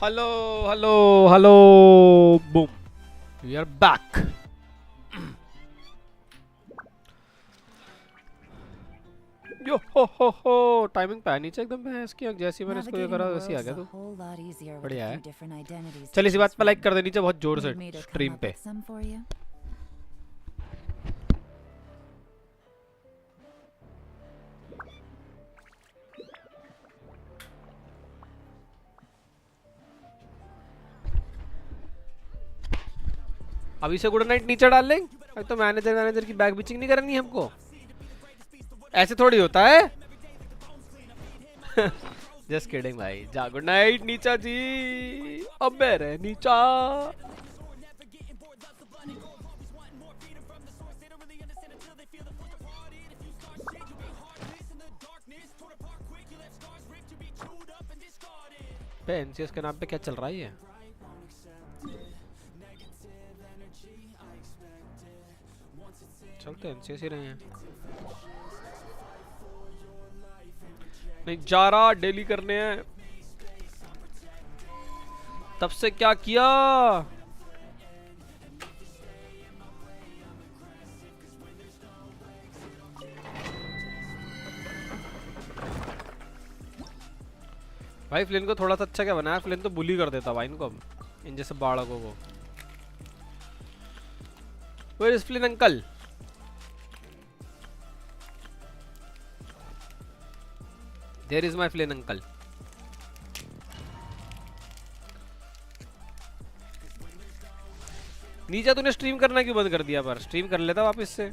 Hello, boom. We are back. यो हो timing पे नीचे एकदम भैंस की जैसी मैंने इसको ये करा वैसे आ गया तू बढ़िया है चल इसी बात पे लाइक कर दे नीचे बहुत जोर से स्ट्रीम पे अभी से गुड नाइट नीचे डाल लेंगे अभी तो मैनेजर की बैग बिचिंग नहीं करनी है हमको ऐसे थोड़ी होता है जस्ट किडिंग भाई जा गुड नाइट नीचा जी अबे रे नीचा पे एनसीएस के नाम पे क्या चल रहा है ये चलते एनसीएस ही रहे हैं नहीं जा रहा डेली करने हैं तब से क्या किया भाई फ्लिन को थोड़ा सा अच्छा क्या बनाया फ्लिन तो बुली कर देता भाई इनको इन जैसे बालकों को Where is Flint uncle There is my Flint uncle नीचा तूने स्ट्रीम करना क्यों बंद कर दिया पर स्ट्रीम कर लेता वापस से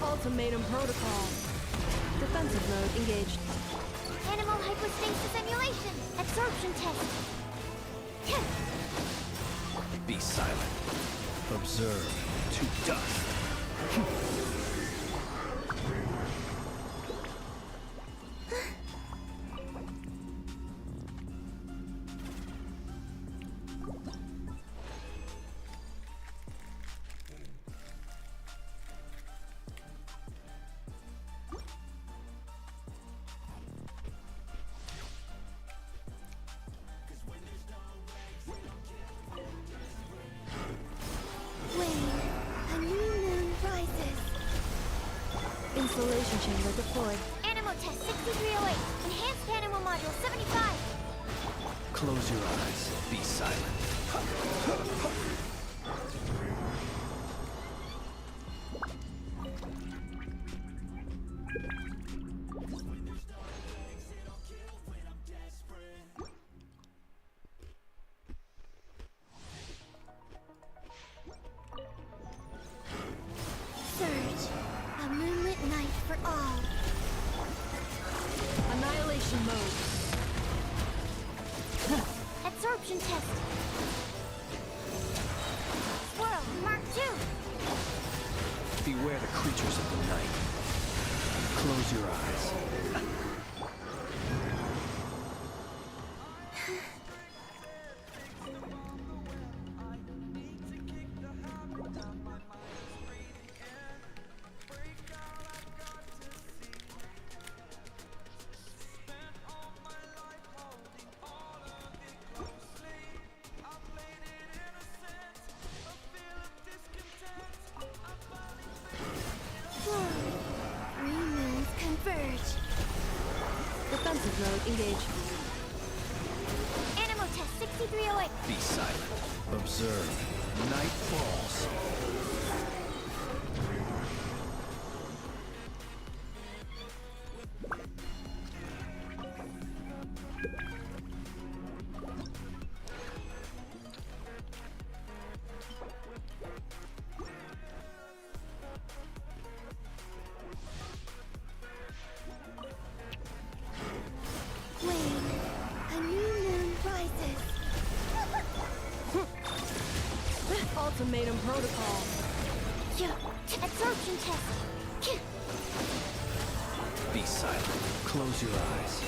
Ultimatum protocol. Defensive mode engaged. Animal hypostasis simulation. Absorption test. Be silent. Observe to dust. Installation chamber deployed. Animal test 6308. Enhanced animal module 75. Close your eyes. Be silent. Surge. A moonlit night for all. Annihilation mode. Absorption test. Swirl. Mark 2. Beware the creatures of the night. Close your eyes. Defensive mode engaged. Animal test 6308. Be silent. Observe. Night falls. Ultimatum protocol. Absorption test. Be silent. Close your eyes.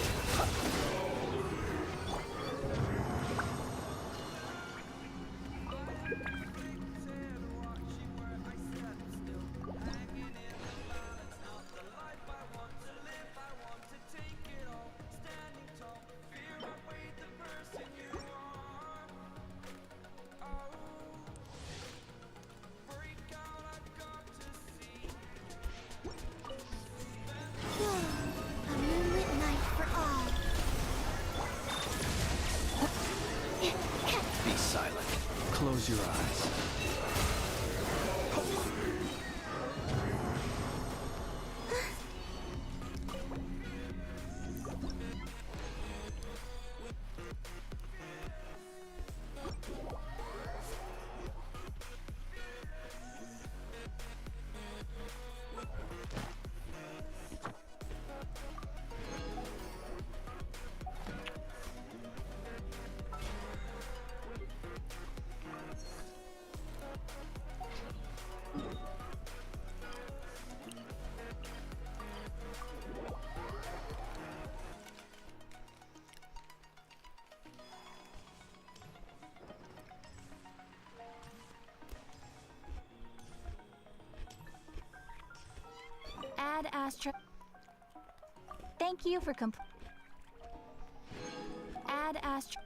A moonlit night for all. Be silent. Close your eyes. Add Astra. Thank you for Add Astra.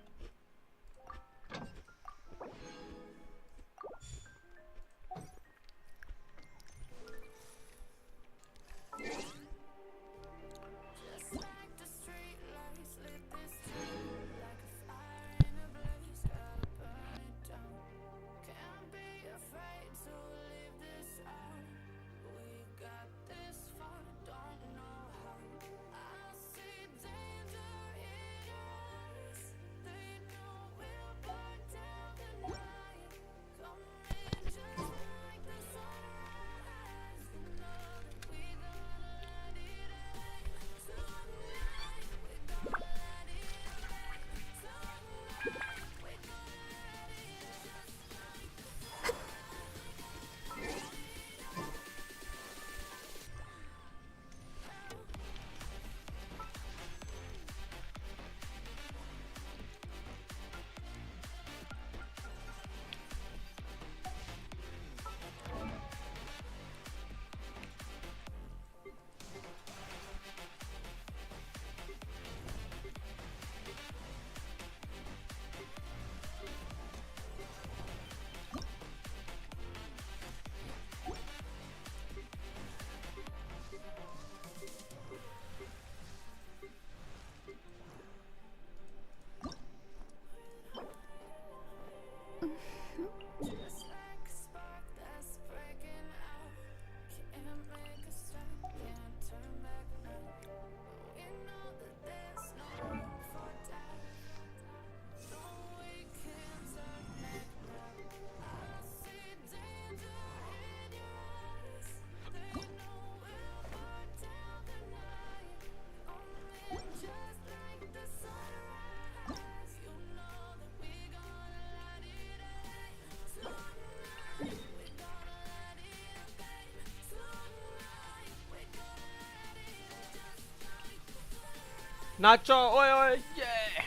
नाचो ओए ओए ये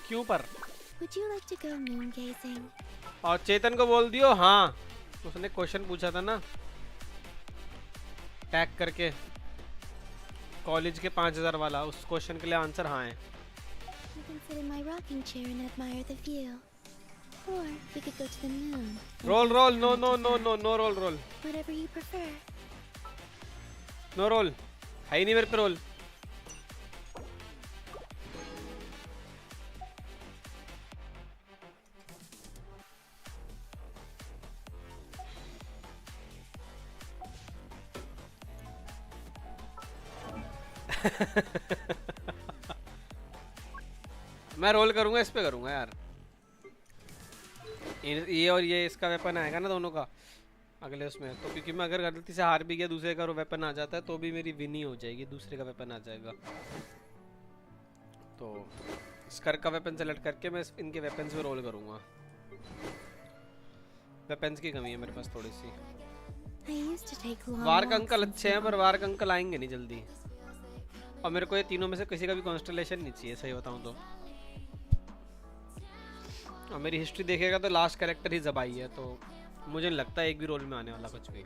क्यों पर Would you like to go moon gazing? और चेतन को बोल दियो हाँ उसने क्वेश्चन पूछा था ना टैग करके कॉलेज के 5000 वाला उस क्वेश्चन के लिए आंसर हाँ है You can sit in my rocking chair and admire the view. Or we could go to the moon. Role role no no no no no role role Whatever you prefer. No role है ही नहीं मेरे पे role मैं role करूंगा इस पे करूंगा यार ये और ये इसका वेपन आएगा ना दोनों का अगले उसमें तो क्योंकि मैं अगर गलती से हार भी गया दूसरे का वेपन आ जाता है तो भी मेरी विन ही हो जाएगी दूसरे का वेपन आ जाएगा तो स्कर का वेपन सेलेक्ट करके मैं इनके वेपन्स में रोल करूंगा वेपन्स की कमी है मेरे पास थोड़ी सी। I used to take long वार्क walks अंकल in अच्छे हैं पर वार्क अंकल आएंगे नहीं जल्दी, और मेरे को ये तीनों में से किसी का भी कॉन्स्टलेशन नहीं चाहिए सही बताऊं तो। और मेरी हिस्ट्री देखेगा तो लास्ट कैरेक्टर ही जबाई है, तो मुझे नहीं लगता एक भी रोल में आने वाला कुछ भी।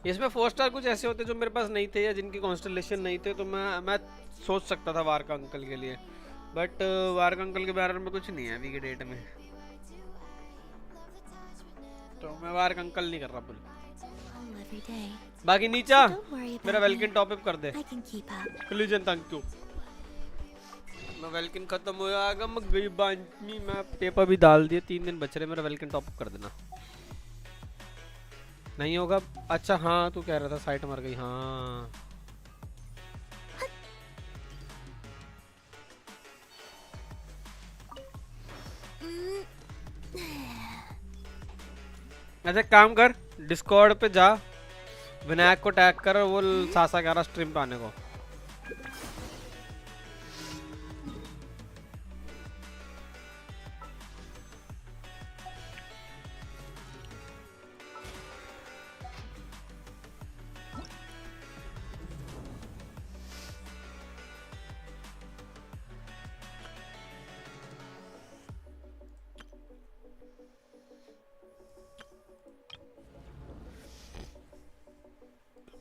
इसमें 4 स्टार कुछ ऐसे होते जो मेरे पास नहीं थे या जिनकी कॉन्स्टलेशन नहीं थे, तो मैं सोच सकता था वार्क अंकल के लिए, बट वार्क अंकल के बारे में कुछ नहीं है अभी के डेट में, तो मैं वार्क अंकल नहीं कर रहा पुल। all every day. बाकी नीचा Don't worry about मेरा me. वेलकिन टॉप अप कर दे I can keep up. Please, thank you. मैं वेलकिन खत्म हो जाएगा, मैं गई बांचनी, मैं पेपर भी डाल दिए, 3 दिन बच रहे, मेरा वेलकिन टॉप अप कर देना। नहीं होगा? अच्छा हाँ तू कह रहा था साइट मर गई, हाँ अच्छा काम कर, डिस्कॉर्ड पे जा, विनायक को टैग कर, वो सासा कह रहा स्ट्रीम पे आने को।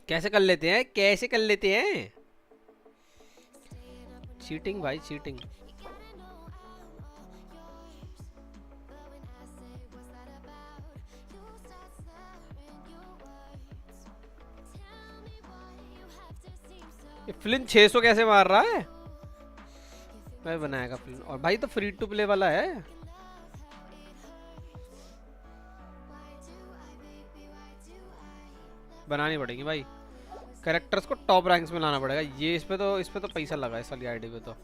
कैसे कर लेते हैं, कैसे कर लेते हैं? चीटिंग भाई, चीटिंग। ये फ्लिन 600 कैसे मार रहा है? मैं बनाएगा फ्लिन, और भाई तो फ्री टू प्ले वाला है। बनानी पड़ेगी भाई, कैरेक्टर्स को टॉप रैंक्स में लाना पड़ेगा। ये इस पे तो पैसा लगा है इस वाली आईडी पे तो।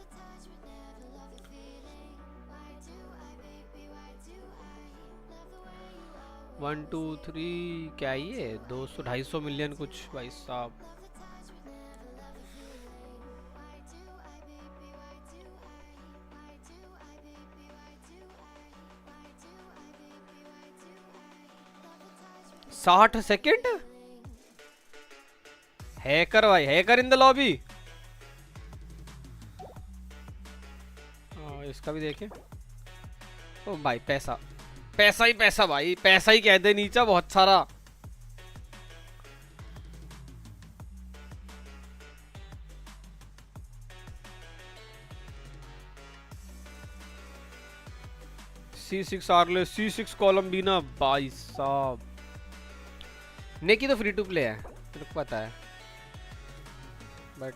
वन टू थ्री क्या ये 200-250 मिलियन कुछ भाई साहब। साठ सेकेंड हैकर भाई, हैकर इन द लॉबी। इसका भी देखें। ओ भाई पैसा पैसा ही पैसा भाई, पैसा ही कह दे नीचा बहुत सारा। C6 आर्ले, C6 कोलंबीना भाई साहब। नेकी तो फ्री टू प्ले है मेरे को पता है, बट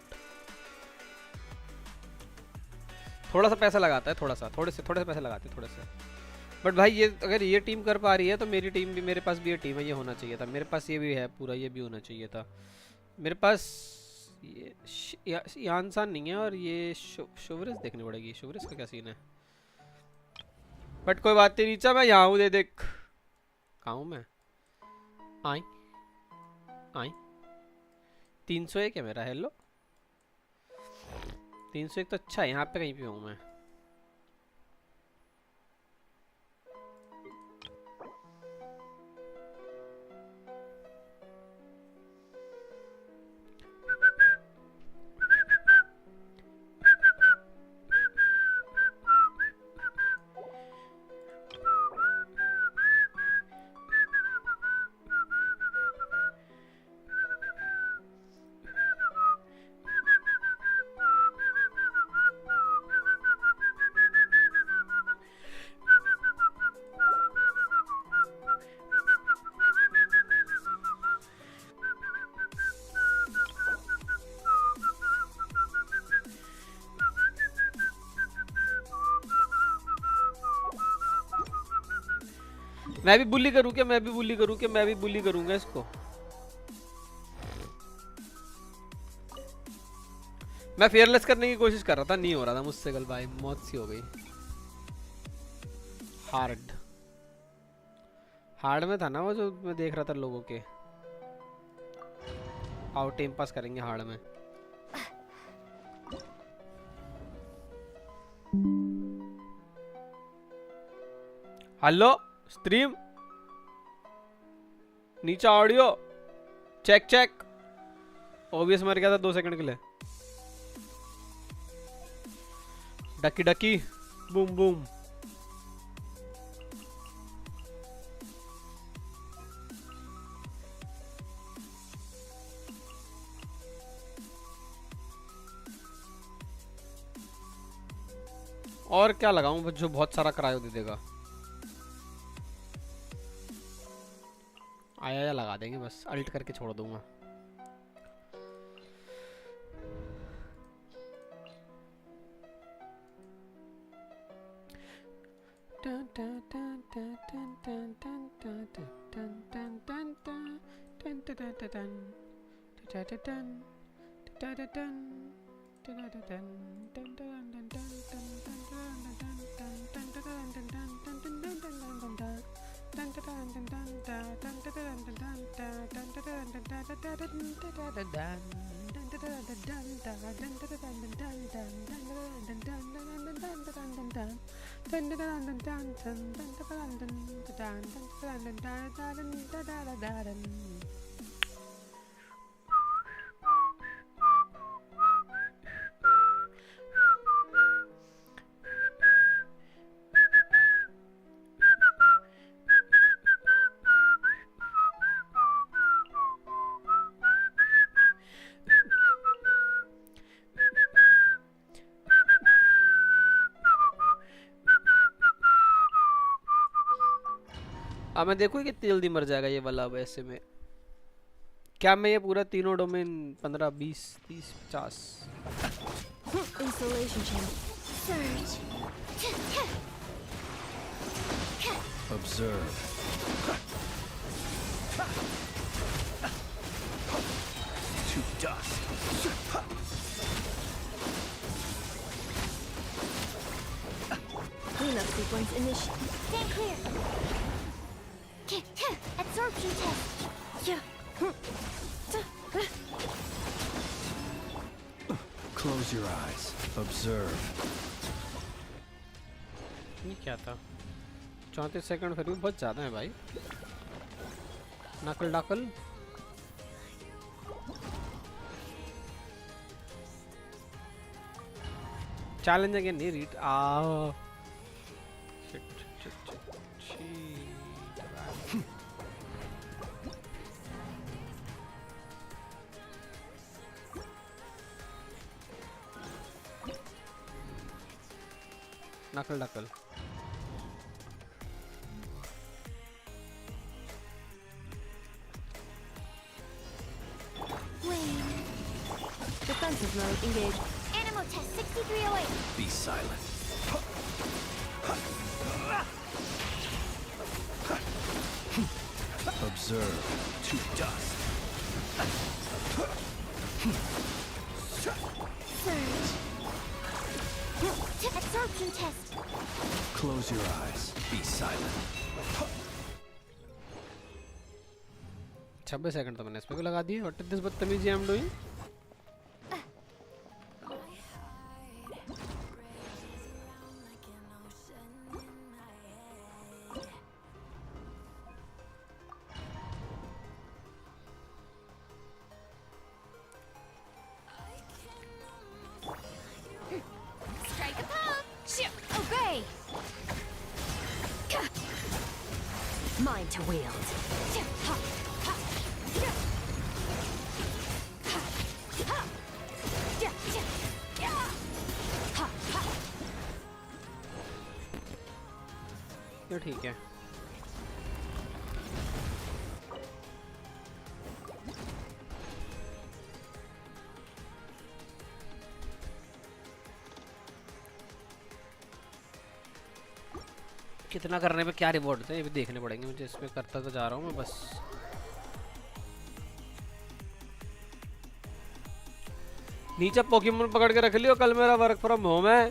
थोड़ा सा पैसा लगाता है, थोड़े से पैसे लगाते हैं थोड़े से। बट भाई ये अगर ये टीम कर पा रही है तो मेरी टीम भी, मेरे पास भी ये टीम है, ये होना चाहिए था मेरे पास, ये भी है पूरा, ये भी होना चाहिए था मेरे पास। ये यानसान नहीं है, और ये शुवरेस देखनी पड़ेगी, शुवरेस का क्या सीन है। बट कोई बात नहीं रीचा, मैं यहाँ हूँ, दे देख कहाँ हूँ मैं। आई 301 है मेरा, हेलो 301 तो अच्छा है, यहाँ पे कहीं पे हूँ मैं। मैं भी बुली करूँ क्या, मैं भी बुली करूँ क्या, मैं भी बुली करूँगा इसको। मैं फेयरलेस करने की कोशिश कर रहा था, नहीं हो रहा था मुझसे कल भाई, मौत सी हो गई। हार्ड में था ना वो, जो मैं देख रहा था लोगों के। आओ टाइम पास करेंगे हार्ड में। हेलो स्ट्रीम नीचे ऑडियो चेक चेक ओबीएस मर गया था 2 सेकंड के लिए डकी डकी बूम बूम और क्या लगाऊं जो बहुत सारा क्रायो दे देगा आया लगा देंगे बस अल्ट करके छोड़ दूंगा अब मैं देखूँ कितनी जल्दी मर जाएगा ये वाला अब ऐसे में क्या मैं ये पूरा तीनों domain 15 20 30 50 Installation chamber. Surge. Observe. To dust. Cleanup sequence initiated. Stand clear. Absorption test. Close your eyes. Observe. ये क्या था 34 सेकंड फिर भी बहुत ज़्यादा है भाई नकल डाकल चैलेंज अगेन नहीं रीड नकल डाकल Defensive mode engaged. Animal test 6308. Be silent. Observe. To dust. Surge. Absorption test. Close your eyes. Be silent. 26 second तो मैंने इसमें भी लगा दिए व्हाट इज दिस बदतमीजी I am doing Strike a pop. Obey. Mine to wield. ये ठीक है कितना करने पे क्या रिवॉर्ड थे ये भी देखने पड़ेंगे मुझे इसमें करता तो जा रहा हूँ मैं बस नीचे पोकेमोन पकड़ के रख लियो कल मेरा वर्क फ्रॉम होम है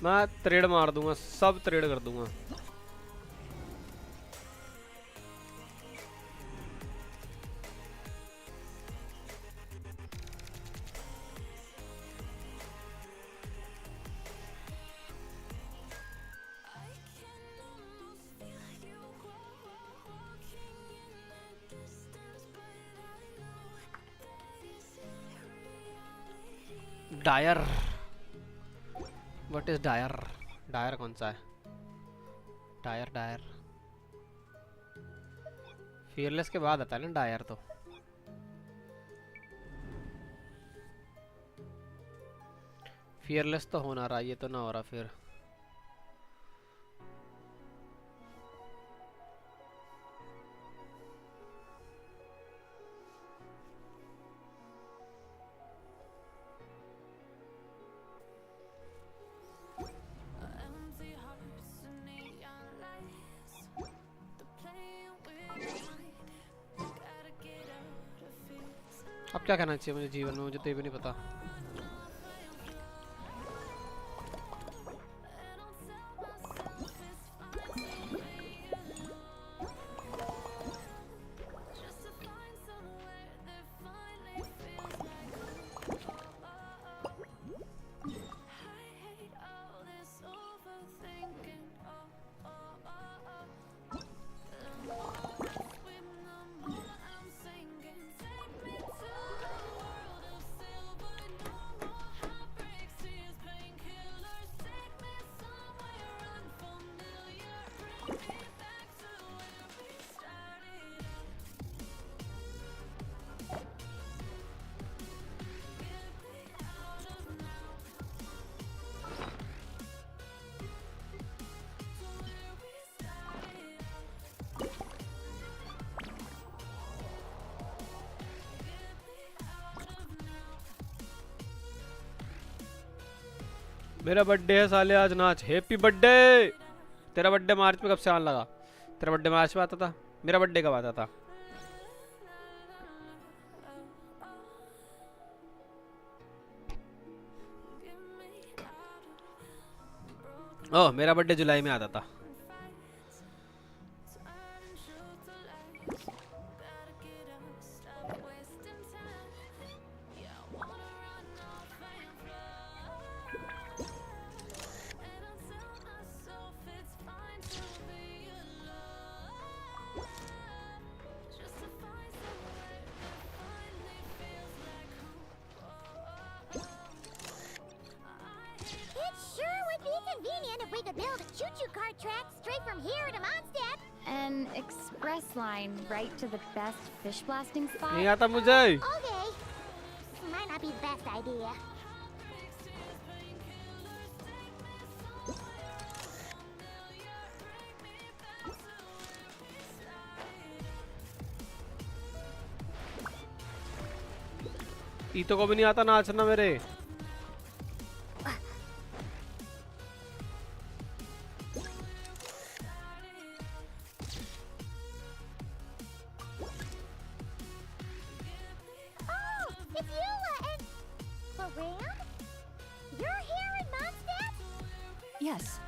मैं ट्रेड मार दूंगा सब ट्रेड कर दूंगा dire, what is dire? Dire कौन सा है? डायर डायर फियरलेस के बाद आता है ना डायर तो। फियरलेस तो हो ना रहा, ये तो ना हो रहा फिर। अब क्या करना चाहिए मुझे जीवन में, मुझे तो ये भी नहीं पता। मेरा बर्थडे है साले आज, नाच। Happy birthday. तेरा बर्थडे मार्च में कब से आने लगा? तेरा बर्थडे मार्च में आता था, मेरा बर्थडे कब आता था? ओह, मेरा बर्थडे जुलाई में आता था। An express line right to the best fish blasting spot? नहीं आता मुझे। Okay. Might not be the best idea. ईतो को भी नहीं आता नाचना मेरे। Yes.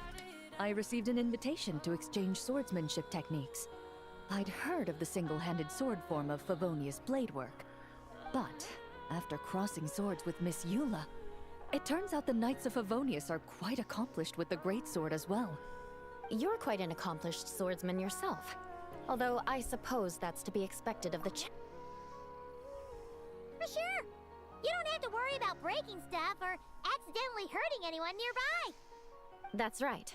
I received an invitation to exchange swordsmanship techniques. I'd heard of the single-handed sword form of Favonius blade work. But after crossing swords with Miss Eula, it turns out the Knights of Favonius are quite accomplished with the greatsword as well. You're quite an accomplished swordsman yourself. Although I suppose that's to be expected of the For sure. You don't have to worry about breaking stuff or accidentally hurting anyone nearby. That's right.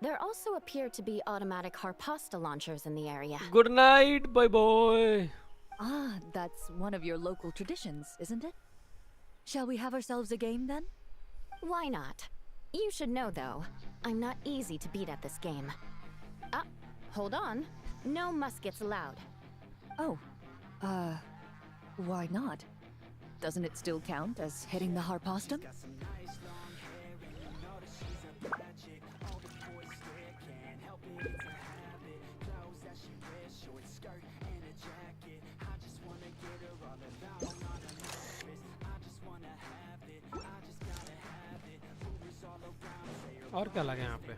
There also appear to be automatic harpasta launchers in the area. Good night, bye bye. Ah, that's one of your local traditions, isn't it? Shall we have ourselves a game then? Why not? You should know though, I'm not easy to beat at this game. Ah, hold on. No muskets allowed. Oh, why not? Doesn't it still count as hitting the harpastum? और क्या लगे यहाँ पे?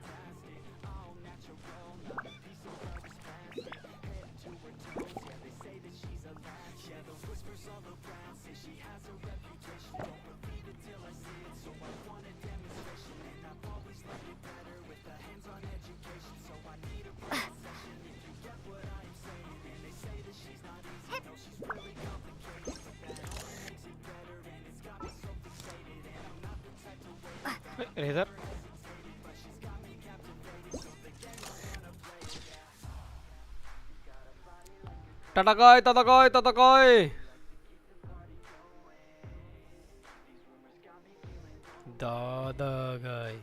इधर टटकाय टटकाय टटकाय दादा गाय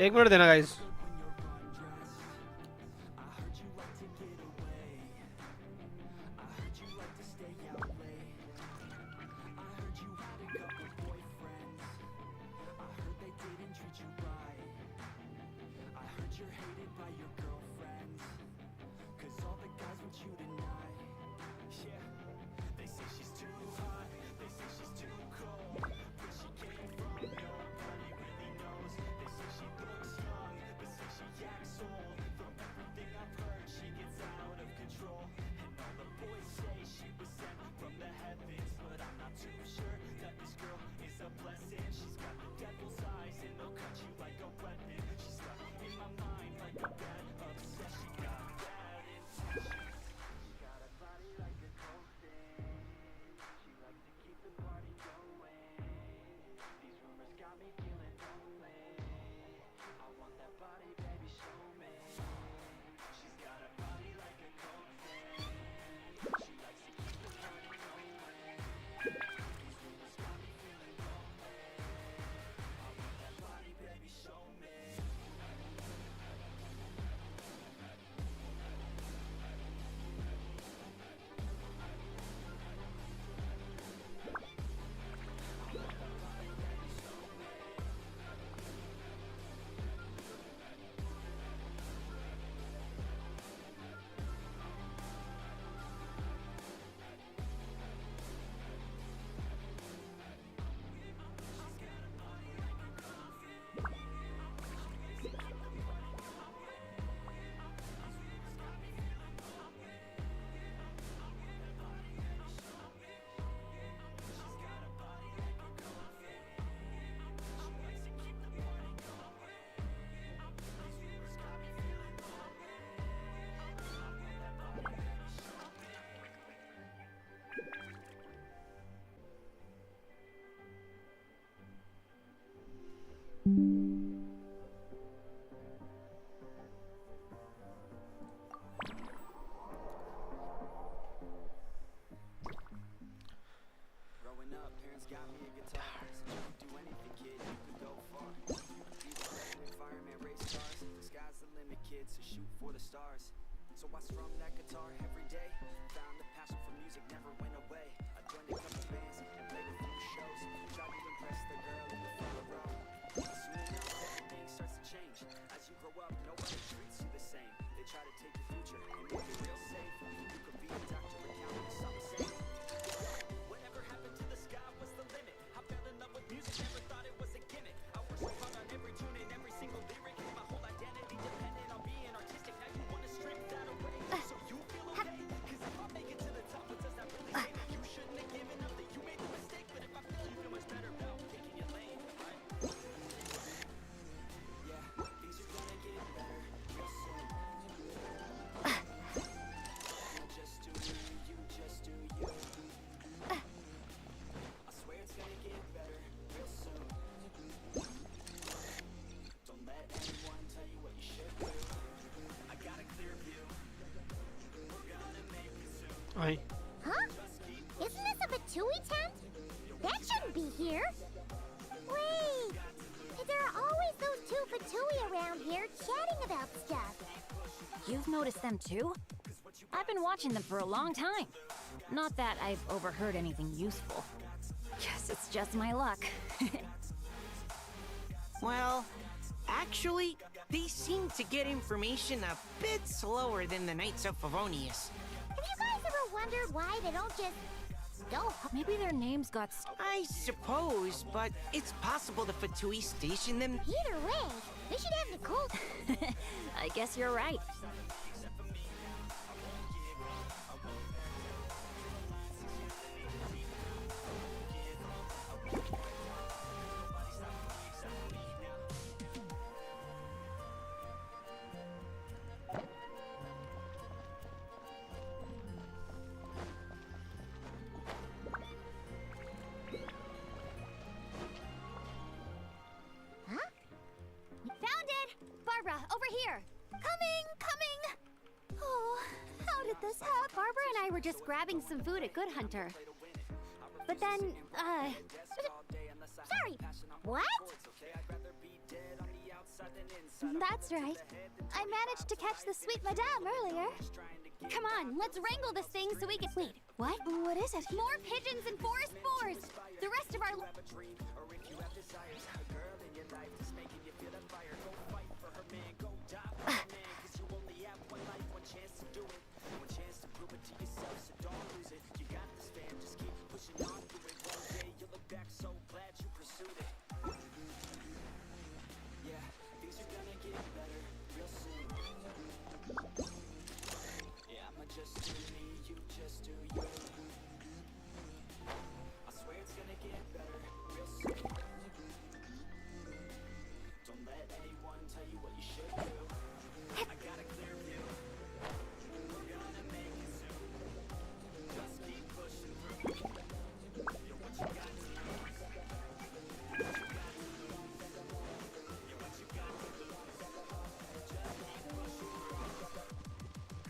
एक minute देना guys So I strum that guitar every day. Found the passion for music never went away. I joined a couple bands and played a few shows. Tried to impress the girl in the front row. Soon enough, everything starts to change. As you grow up, nobody treats you the same. They try to take your future and make it real safe. You could be a doctor, accountant, something safe. Whatever happened to the sky was the limit. I fell in love with music, never thought it was a gimmick. I worked so hard on every tune and every single lyric. My whole identity depended on being artistic. Now you wanna strip that away, so you feel okay. 'Cause if I make it to the top, what does that really say? You shouldn't have given up, that you made the mistake. But if I fail, you feel much better about picking your lane, right? Yeah, things are gonna get better real soon. You just do you, just do you. I swear it's gonna get better real soon. Don't let anyone tell you what you should do. I got a clear view. We're gonna make it soon. I Huh? Isn't this a Fatui tent? That shouldn't be here. Wait, there are always those two Fatui around here chatting about stuff. You've noticed them too? I've been watching them for a long time. Not that I've overheard anything useful. Guess it's just my luck. Well, actually, They seem to get information a bit slower than the Knights of Favonius. Have you guys ever wondered why they don't just go? Maybe their names got I suppose, but it's possible the Fatui stationed them. Either way, we should have Nicole. I guess you're right. Found it! Barbara, over here! Coming! Oh, how did this happen? Barbara and I were just grabbing some food at Good Hunter. But then, Sorry, what? That's right. I managed to catch the sweet madame earlier. Come on, let's wrangle this thing so we can— Wait, what? What is it? More pigeons and forest boars! The rest of our—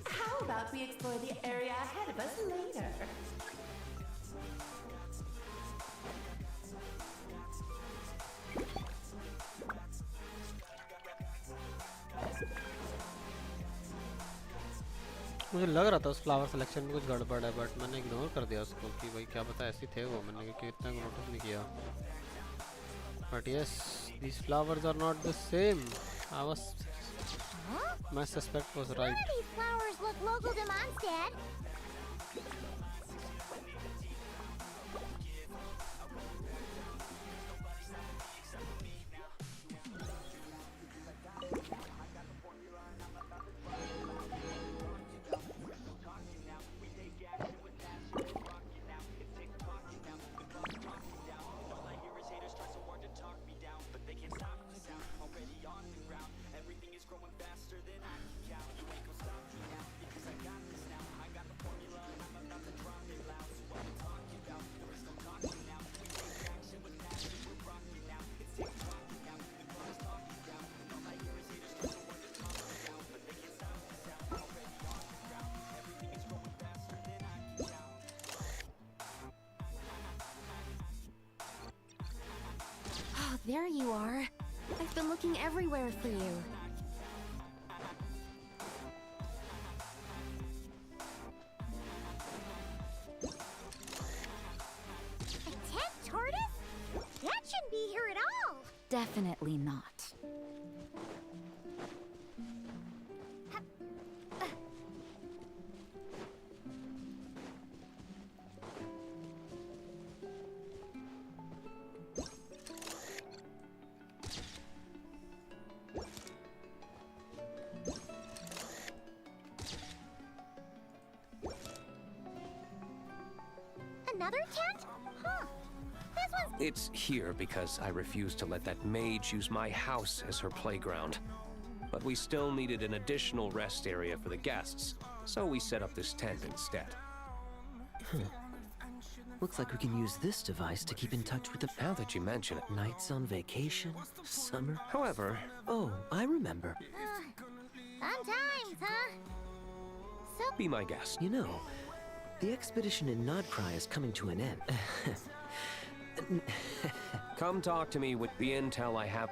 How about we explore the area ahead of us later? मुझे लग रहा था उस flower selection में कुछ गड़बड़ है, but मैंने इग्नोर कर दिया उसको कि भाई क्या पता ऐसे थे वो, मैंने इतना नोटिस नहीं किया. But yes, these flowers are not the same. My suspect was right. None of these flowers look local to Mondstadt. Oh, there you are. I've been looking everywhere for you. A tent tortoise? That shouldn't be here at all. Definitely not. Another tent? Huh. This one's— It's here because I refused to let that mage use my house as her playground. But we still needed an additional rest area for the guests, so we set up this tent instead. Looks like we can use this device to keep in touch with the Now that you mention it. nights on vacation, summer. However, Oh, I remember. fun times, huh? So, be my guest. You know, the expedition in Nodcry is coming to an end. Come talk to me with the intel I have.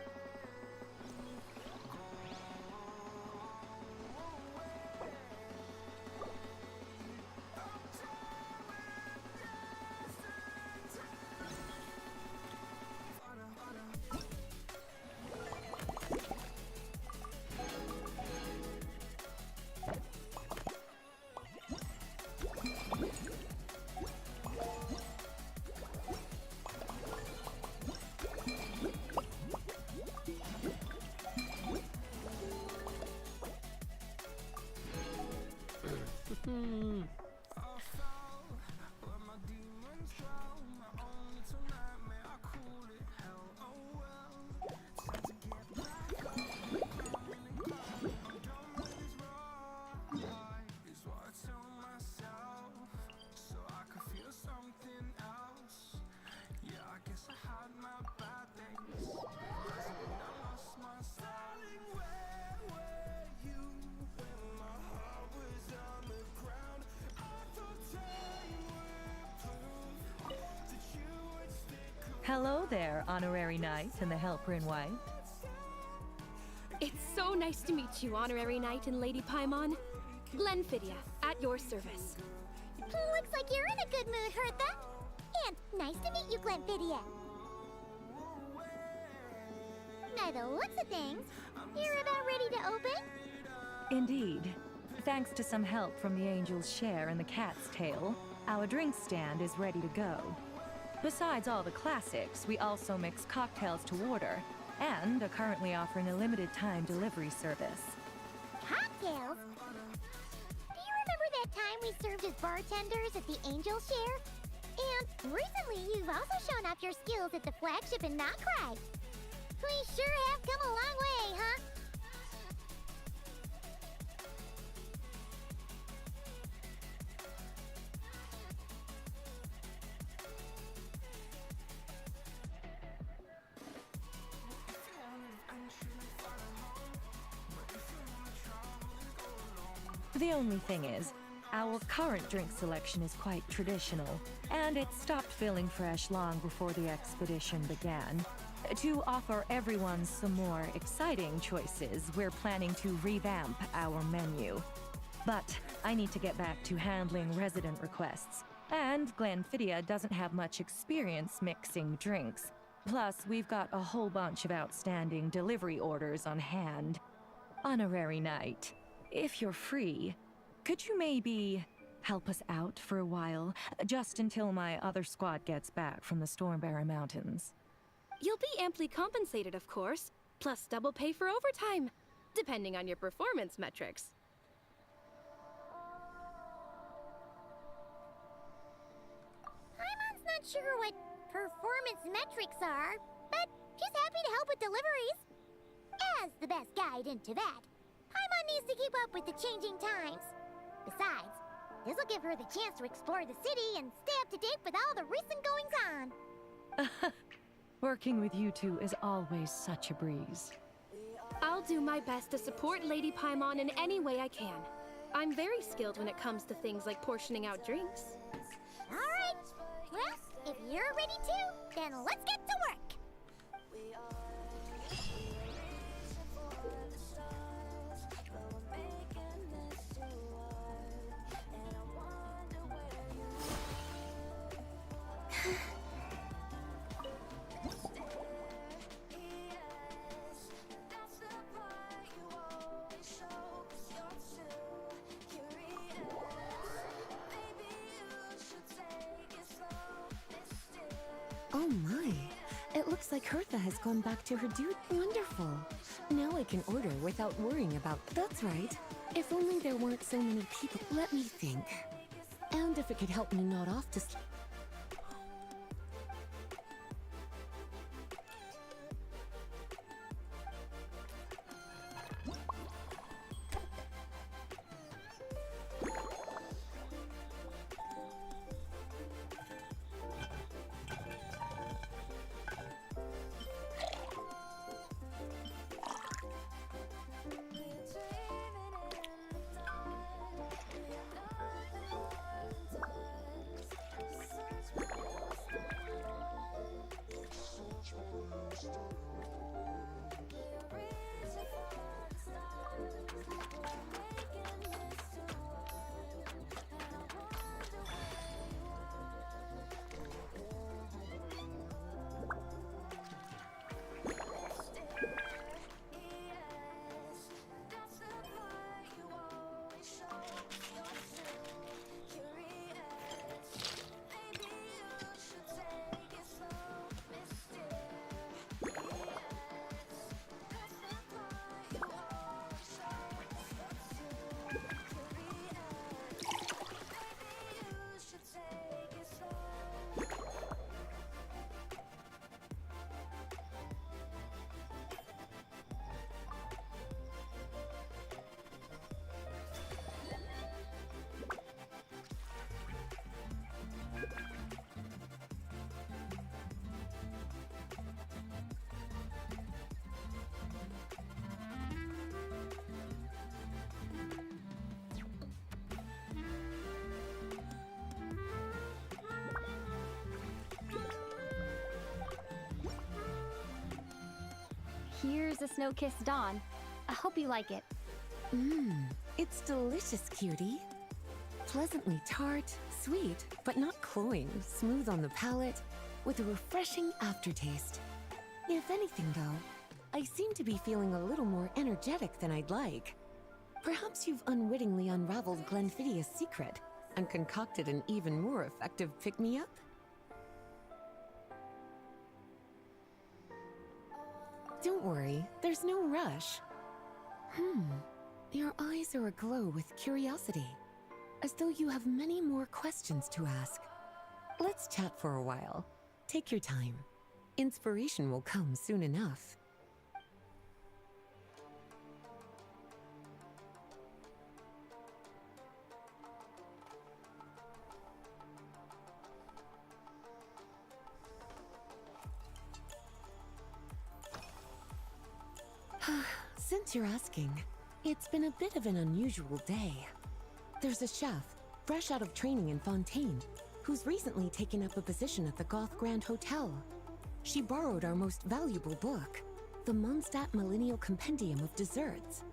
Hello there, honorary knight and the helper in white. It's so nice to meet you, Honorary Knight and Lady Paimon. Glenfidia, at your service. Looks like you're in a good mood, Hertha. And nice to meet you, Glenfidia. By the looks of things, you're about ready to open? Indeed. Thanks to some help from the angel's share and the cat's tail, our drink stand is ready to go. Besides all the classics, we also mix cocktails to order, and are currently offering a limited time delivery service. Cocktails? Do you remember that time we served as bartenders at the Angel Share? And recently you've also shown off your skills at the flagship in Notcry. We sure have come a long way, huh? The only thing is, our current drink selection is quite traditional, and it stopped feeling fresh long before the expedition began. To offer everyone some more exciting choices, we're planning to revamp our menu. But I need to get back to handling resident requests, and Glenfidia doesn't have much experience mixing drinks. Plus, we've got a whole bunch of outstanding delivery orders on hand. Honorary Knight, if you're free, could you maybe help us out for a while, just until my other squad gets back from the Stormbearer Mountains? You'll be amply compensated, of course, plus double pay for overtime, depending on your performance metrics. Paimon's not sure what performance metrics are, but she's happy to help with deliveries. As the best guide into that, Paimon needs to keep up with the changing times. Besides, this'll give her the chance to explore the city and stay up to date with all the recent goings-on. Working with you two is always such a breeze. I'll do my best to support Lady Paimon in any way I can. I'm very skilled when it comes to things like portioning out drinks. All right. Well, if you're ready to, then let's get to work. Oh my. It looks like Hertha has gone back to her dude. Wonderful. Now I can order without worrying about... That's right. If only there weren't so many people. Let me think. And if it could help me nod off to... Here's a snow-kissed dawn. I hope you like it. Mmm, it's delicious, cutie. Pleasantly tart, sweet, but not cloying, smooth on the palate, with a refreshing aftertaste. If anything, though, I seem to be feeling a little more energetic than I'd like. Perhaps you've unwittingly unraveled Glenfiddia's secret and concocted an even more effective pick-me-up? Don't worry, there's no rush. Your eyes are aglow with curiosity, as though you have many more questions to ask. Let's chat for a while. Take your time. Inspiration will come soon enough. Since you're asking, it's been a bit of an unusual day. There's a chef, fresh out of training in Fontaine, who's recently taken up a position at the Goth Grand Hotel. She borrowed our most valuable book, the Mondstadt Millennial Compendium of Desserts.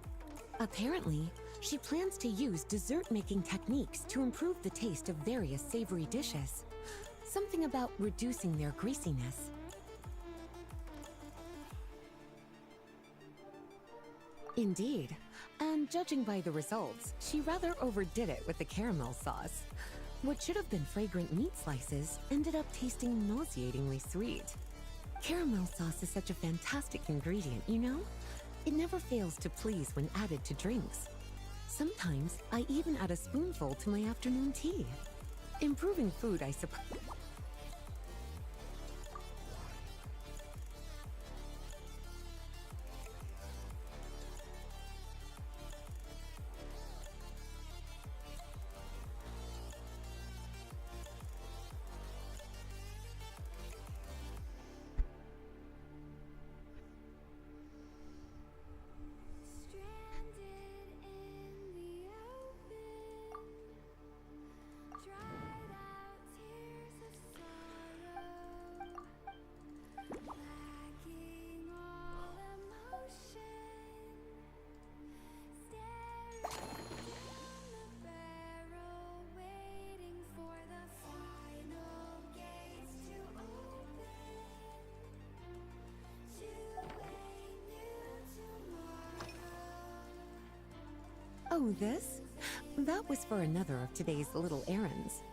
Apparently, she plans to use dessert-making techniques to improve the taste of various savory dishes. Something about reducing their greasiness. Indeed, and judging by the results, she rather overdid it with the caramel sauce. What should have been fragrant meat slices ended up tasting nauseatingly sweet. Caramel sauce is such a fantastic ingredient, you know? It never fails to please when added to drinks. Sometimes I even add a spoonful to my afternoon tea. Improving food, I suppose. Oh, this? That was for another of today's little errands.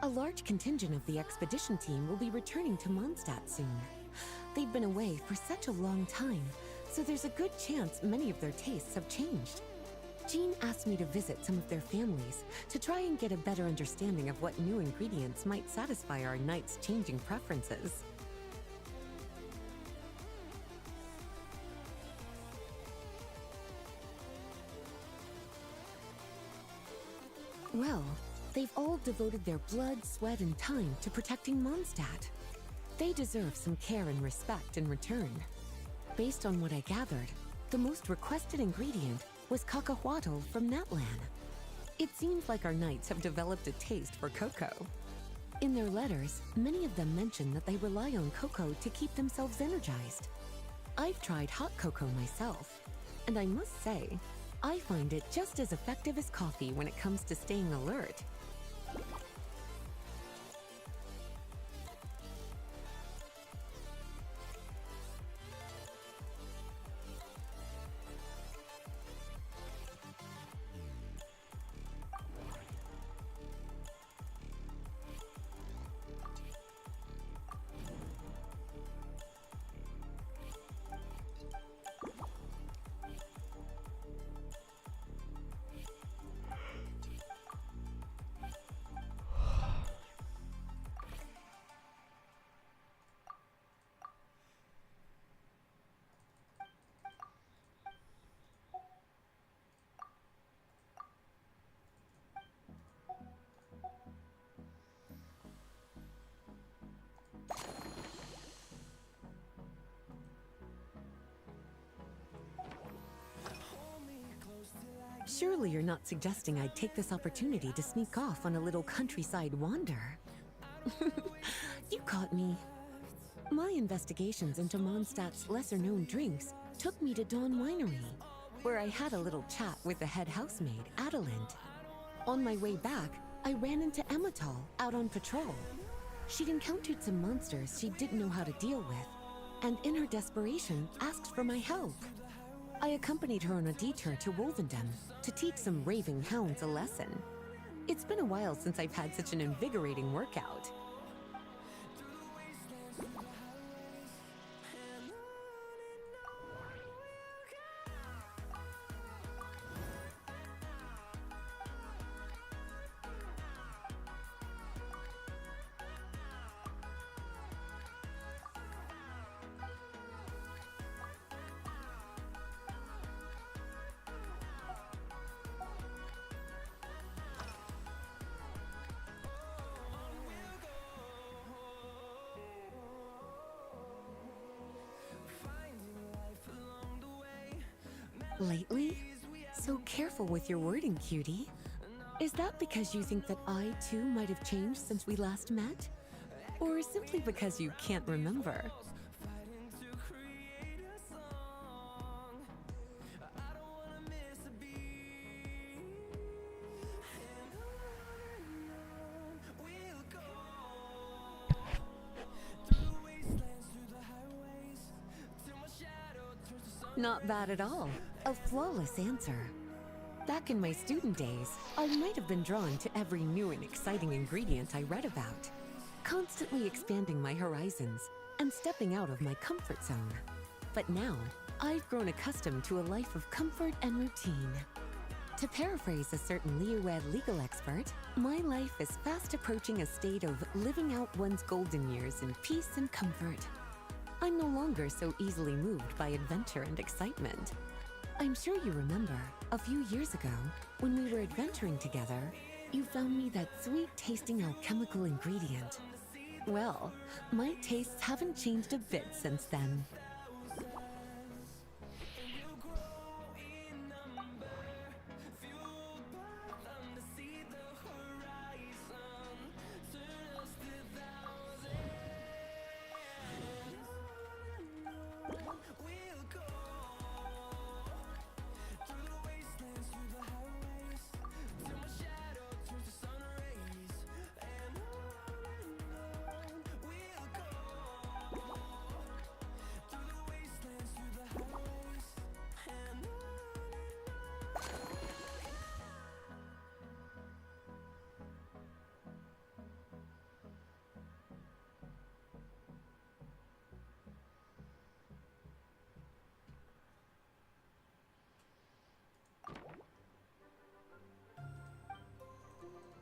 A large contingent of the expedition team will be returning to Mondstadt soon. They've been away for such a long time, so there's a good chance many of their tastes have changed. Jean asked me to visit some of their families to try and get a better understanding of what new ingredients might satisfy our knights' changing preferences. Well, they've all devoted their blood, sweat, and time to protecting Mondstadt. They deserve some care and respect in return. Based on what I gathered, the most requested ingredient was cacahuatl from Natlan. It seems like our knights have developed a taste for cocoa. In their letters, many of them mention that they rely on cocoa to keep themselves energized. I've tried hot cocoa myself, and I must say, I find it just as effective as coffee when it comes to staying alert. Surely you're not suggesting I'd take this opportunity to sneak off on a little countryside wander. You caught me. My investigations into Mondstadt's lesser-known drinks took me to Dawn Winery, where I had a little chat with the head housemaid, Adelind. On my way back, I ran into Emmetal out on patrol. She'd encountered some monsters she didn't know how to deal with, and in her desperation, asked for my help. I accompanied her on a detour to Wolvendom to teach some raving hounds a lesson. It's been a while since I've had such an invigorating workout. Lately? So careful with your wording, cutie. Is that because you think that I, too, might have changed since we last met? Or simply because you can't remember? Not bad at all. A flawless answer. Back in my student days, I might have been drawn to every new and exciting ingredient I read about, constantly expanding my horizons and stepping out of my comfort zone. But now, I've grown accustomed to a life of comfort and routine. To paraphrase a certain Leo-Ed legal expert, my life is fast approaching a state of living out one's golden years in peace and comfort. I'm no longer so easily moved by adventure and excitement. I'm sure you remember, a few years ago, when we were adventuring together, you found me that sweet-tasting alchemical ingredient. Well, my tastes haven't changed a bit since then.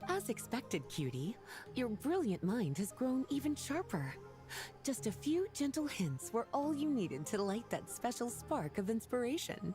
As expected, cutie, your brilliant mind has grown even sharper. Just a few gentle hints were all you needed to light that special spark of inspiration.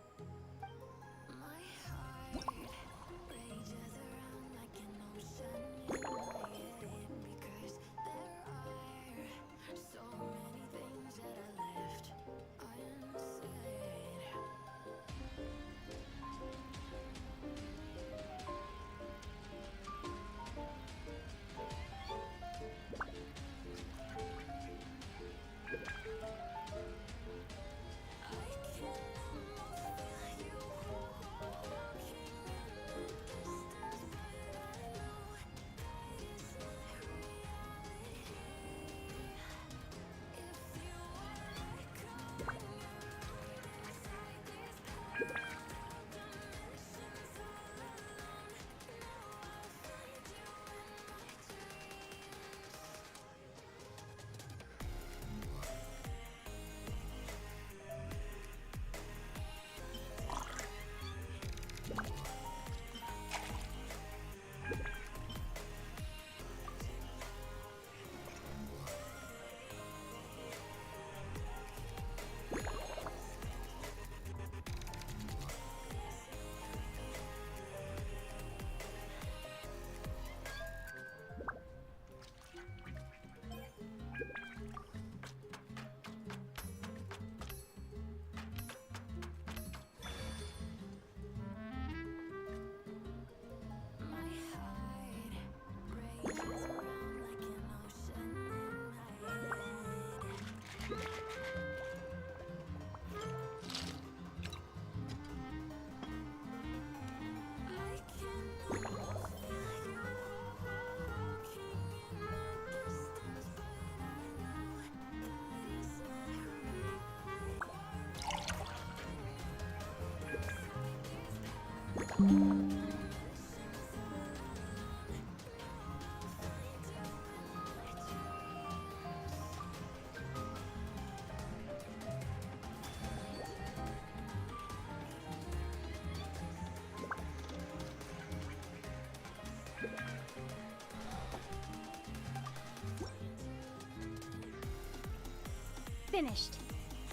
Finished.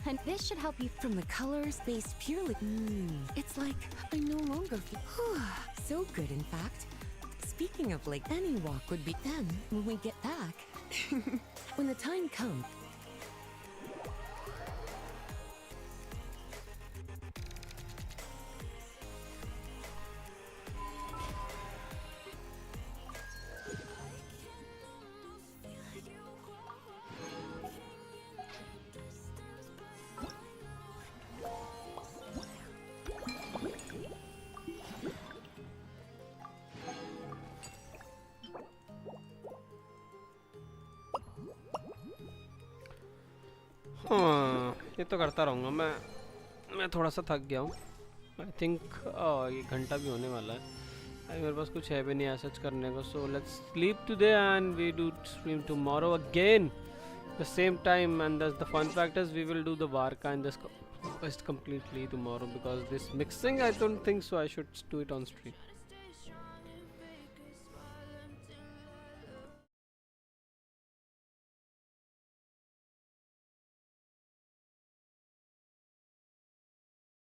And this should help you. From the colors based purely. It's like I no longer feel so good, in fact. Speaking of like, any walk would be then when we get back. When the time comes. हाँ ये तो करता रहूँगा मैं थोड़ा सा थक गया हूँ आई थिंक ये घंटा भी होने वाला है मेरे पास कुछ है भी नहीं ऐसा करने को so let's sleep today and we do stream tomorrow again the same time and the fun fact is we will do the Varka in this quest completely tomorrow because this mixing I don't think so I should do it on stream.